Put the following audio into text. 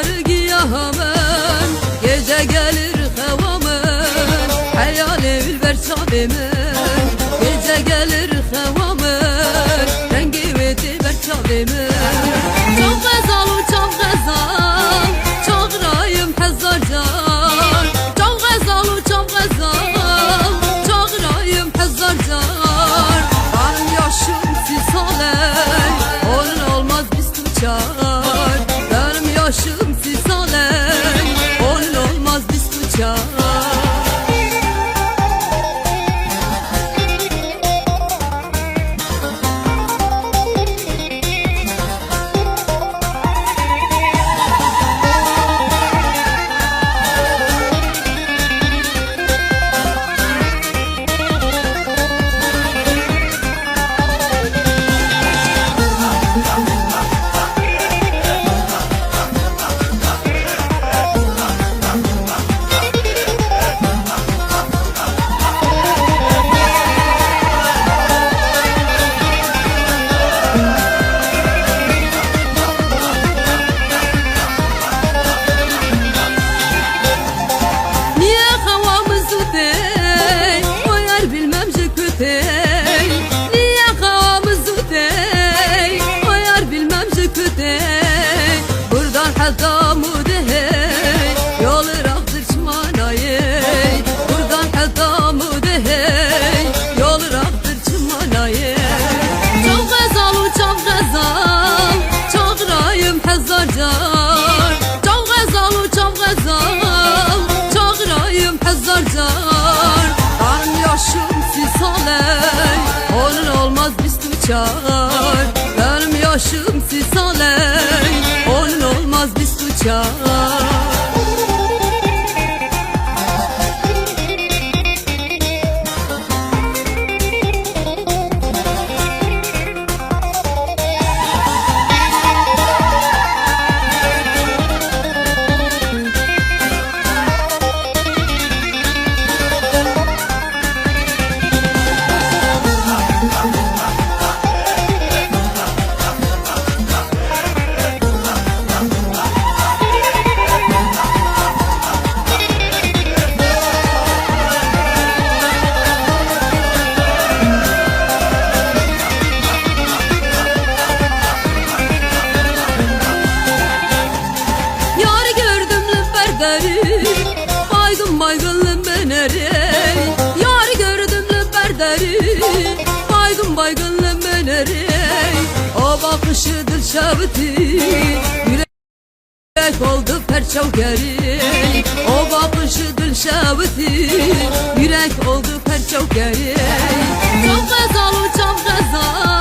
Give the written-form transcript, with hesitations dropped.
sarı giyahmen, gece gelir hevamen, hayali ver çavemen. Gece gelir hevamen, rengi veti ver çavemen. Çok gazal çok gazal, çağırayım hezarcan. Çok gazal çok gazal, çağırayım hezarcan. Benim yaşım sisaley, onun olmaz biz tuçar. Benim yaşım sisaley, onun olmaz biz tuçar. Niye havamızı dey, koyar bilmem zükütey. Buradan haddamı dey, yol Irak'tır çmanayey. Buradan haddamı dey, yol Irak'tır çmanayey. Çok gazal çok gazal, çağırayım hezarcan. Çok gazal çok gazal, çağırayım hezarcan. Benim yaşım sisaley, onun olmaz biz tuçar. Benim yaşım sisaley, onun olmaz biz tuçar. Baygın baygınlım ben erey, yar gördüm lüberderi. Baygın baygınlım ben erey, o bakışı dil şevti. Yürek oldu perçav geri, o bakışı dil şevti. Yürek oldu perçav geri. Çok gazal çok gazal,